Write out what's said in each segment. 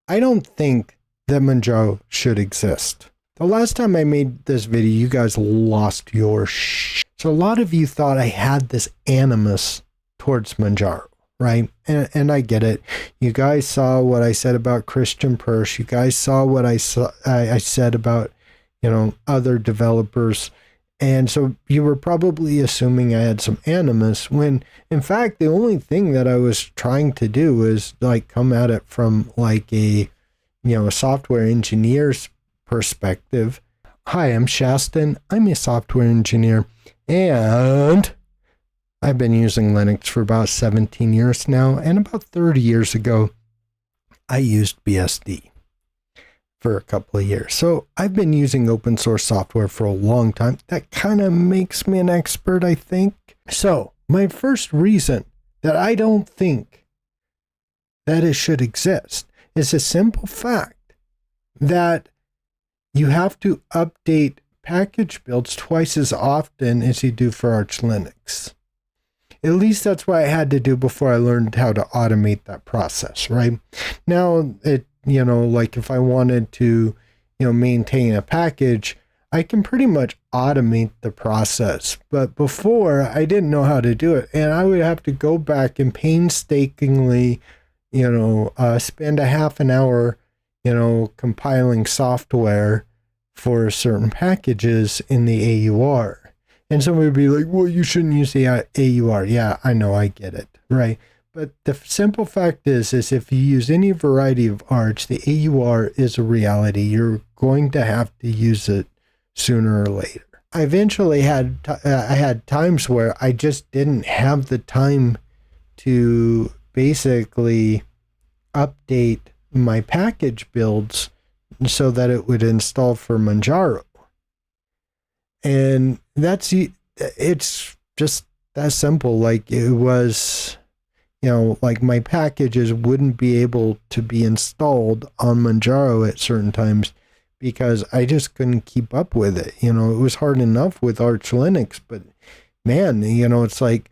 I don't think that Manjaro should exist. The last time I made this video, you guys lost your So a lot of you thought I had this animus towards Manjaro, right? And I get it. You guys saw what I said about Christian Persh. You guys saw what I said about, other developers. And so you were probably assuming I had some animus when, in fact, the only thing that I was trying to do is come at it from a software engineer's perspective. Hi, I'm Shaston. I'm a software engineer, and I've been using Linux for about 17 years now. And about 30 years ago, I used BSD for a couple of years. So I've been using open source software for a long time. That kind of makes me an expert, I think. So my first reason that I don't think that it should exist is a simple fact that you have to update package builds twice as often as you do for Arch Linux. At least that's what I had to do before I learned how to automate that process, right? Now, if I wanted to, maintain a package, I can pretty much automate the process. But before, I didn't know how to do it. And I would have to go back and painstakingly, spend a half an hour, compiling software for certain packages in the AUR. And somebody would be like, well, you shouldn't use the AUR. Yeah, I know, I get it, right? But the simple fact is if you use any variety of Arch, the AUR is a reality. You're going to have to use it sooner or later. I eventually had times where I just didn't have the time to basically update my package builds so that it would install for Manjaro. And it's just that simple. It was, my packages wouldn't be able to be installed on Manjaro at certain times because I just couldn't keep up with it. It was hard enough with Arch Linux, but man, it's with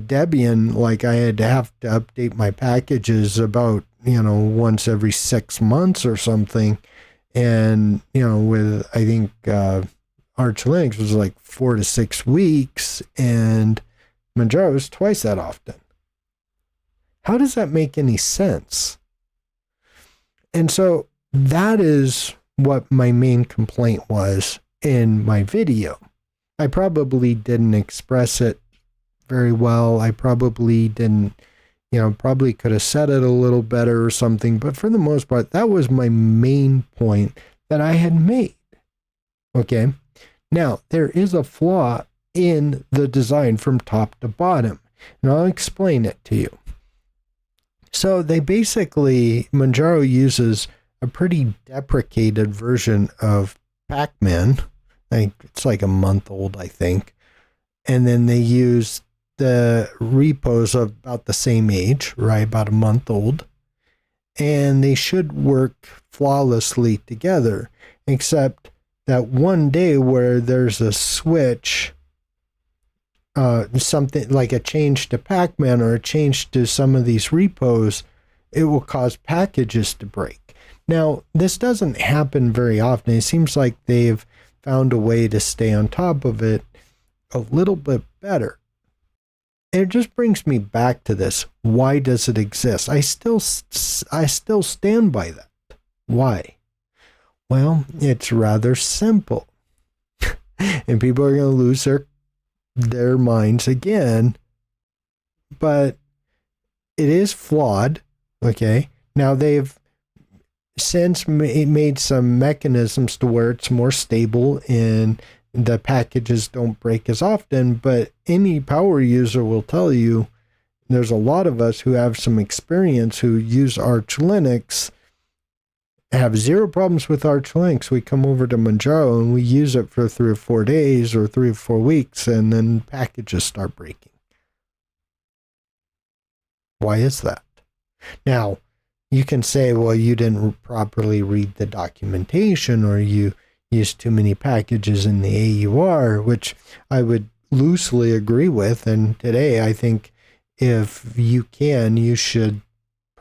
Debian, I had to have to update my packages about, once every 6 months or something. And, with, I think, Arch Linux was 4 to 6 weeks, and Manjaro was twice that often. How does that make any sense? And so that is what my main complaint was in my video. I probably didn't express it very well. I probably didn't, probably could have said it a little better or something, but for the most part, that was my main point that I had made. Okay. Now, there is a flaw in the design from top to bottom, and I'll explain it to you. So Manjaro uses a pretty deprecated version of Pacman. It's a month old, I think. And then they use the repos of about the same age, right? About a month old. And they should work flawlessly together, except that one day where there's a switch, something like a change to Pacman or a change to some of these repos, it will cause packages to break. Now, this doesn't happen very often. It seems like they've found a way to stay on top of it a little bit better. And it just brings me back to this. Why does it exist? I still stand by that. Why? Well, it's rather simple. And people are going to lose their minds again. But it is flawed. Okay. Now they've since made some mechanisms to where it's more stable and the packages don't break as often. But any power user will tell you there's a lot of us who have some experience who use Arch Linux, have zero problems with Arch Linux. We come over to Manjaro and we use it for 3 or 4 days or 3 or 4 weeks, and then packages start breaking. Why is that? Now, you can say, well, you didn't properly read the documentation, or you used too many packages in the AUR, which I would loosely agree with. And today, I think if you can, you should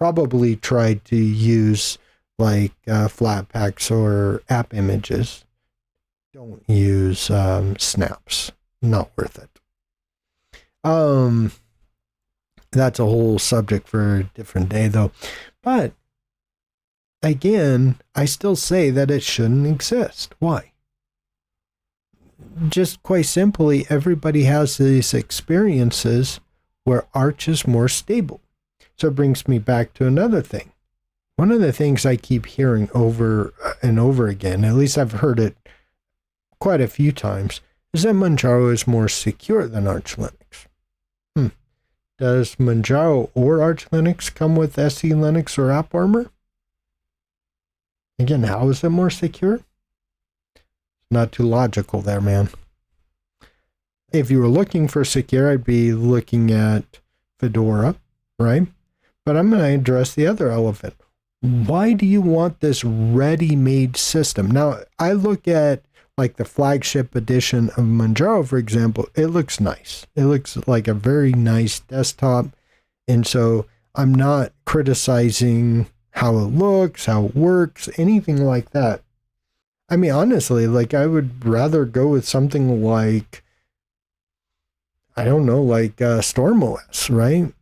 probably try to use like flat packs or app images. Don't use snaps. Not worth it. That's a whole subject for a different day, though. But again, I still say that it shouldn't exist. Why? Just quite simply, everybody has these experiences where Arch is more stable. So it brings me back to another thing. One of the things I keep hearing over and over again, at least I've heard it quite a few times, is that Manjaro is more secure than Arch Linux. Does Manjaro or Arch Linux come with SE Linux or AppArmor? Again, how is it more secure? Not too logical there, man. If you were looking for secure, I'd be looking at Fedora, right? But I'm going to address the other elephant. Why do you want this ready-made system? Now, I look at like the flagship edition of Manjaro, for example. It looks nice. It looks like a very nice desktop. And so I'm not criticizing how it looks, how it works, anything like that. I mean, honestly, like I would rather go with something like, I don't know, like StormOS, right?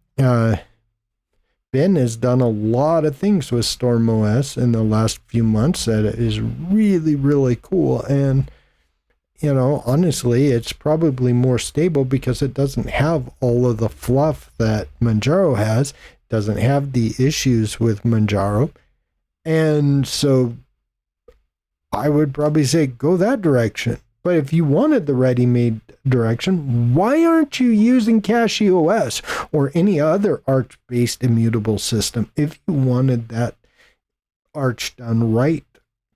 Ben has done a lot of things with StormOS in the last few months that is really, really cool. And, you know, honestly, it's probably more stable because it doesn't have all of the fluff that Manjaro has. It doesn't have the issues with Manjaro. And so I would probably say go that direction. But if you wanted the ready-made direction, why aren't you using CachyOS or any other Arch-based immutable system if you wanted that Arch done right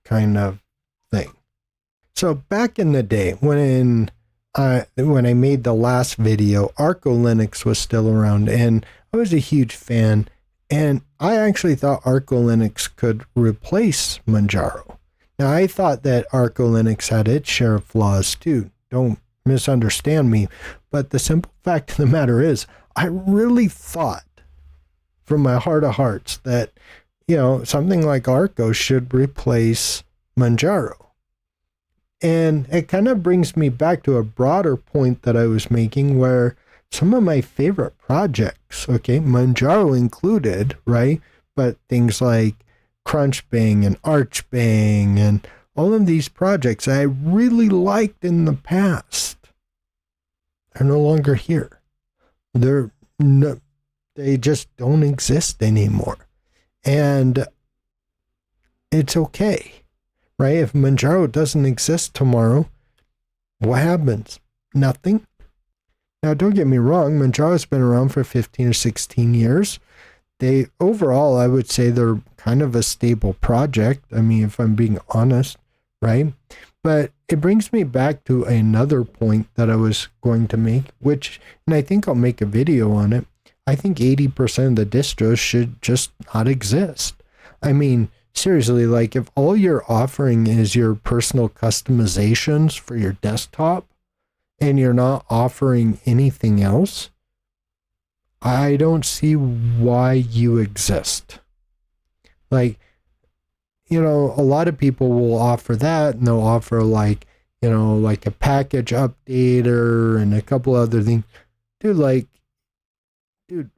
kind of thing? So back in the day when I made the last video, Arco Linux was still around, and I was a huge fan, and I actually thought Arco Linux could replace Manjaro. Now, I thought that Arco Linux had its share of flaws too. Don't misunderstand me. But the simple fact of the matter is, I really thought from my heart of hearts that, you know, something like Arco should replace Manjaro. And it kind of brings me back to a broader point that I was making where some of my favorite projects, okay, Manjaro included, right? But things like Crunchbang and Archbang and all of these projects I really liked in the past are no longer here. They just don't exist anymore. And it's okay, right? If Manjaro doesn't exist tomorrow, what happens? Nothing. Now, don't get me wrong, Manjaro's been around for 15 or 16 years. They overall, I would say they're kind of a stable project. I mean, if I'm being honest, right? But it brings me back to another point that I was going to make, which, and I think I'll make a video on it. I think 80% of the distros should just not exist. I mean, seriously, like if all you're offering is your personal customizations for your desktop and you're not offering anything else, I don't see why you exist. Like, you know, a lot of people will offer that, and they'll offer like, you know, like a package updater and a couple other things. Dude,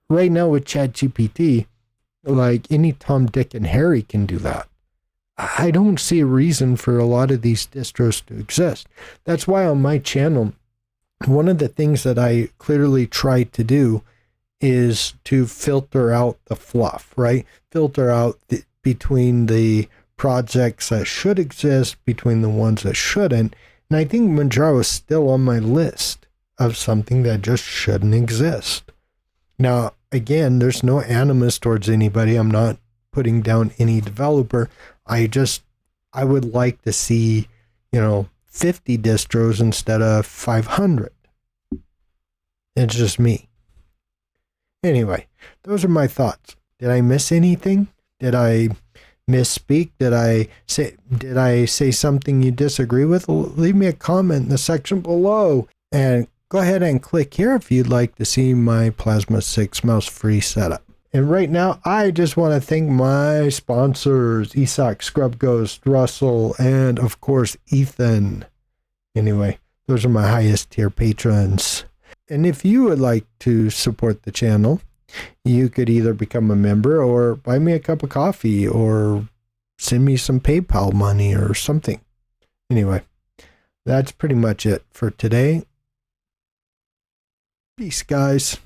right now with ChatGPT, like any Tom, Dick, and Harry can do that. I don't see a reason for a lot of these distros to exist. That's why on my channel, one of the things that I clearly try to do is to filter out the fluff, right? Filter out between the projects that should exist, between the ones that shouldn't. And I think Manjaro is still on my list of something that just shouldn't exist. Now, again, there's no animus towards anybody. I'm not putting down any developer. I would like to see, 50 distros instead of 500. It's just me. Anyway, those are my thoughts. Did I miss anything? Did I misspeak? Did I say something you disagree with? Leave me a comment in the section below. And go ahead and click here if you'd like to see my Plasma 6 mouse free setup. And right now, I just want to thank my sponsors, Isak, Scrub Ghost, Russell, and of course, Ethan. Anyway, those are my highest tier patrons. And if you would like to support the channel, you could either become a member or buy me a cup of coffee or send me some PayPal money or something. Anyway, that's pretty much it for today. Peace, guys.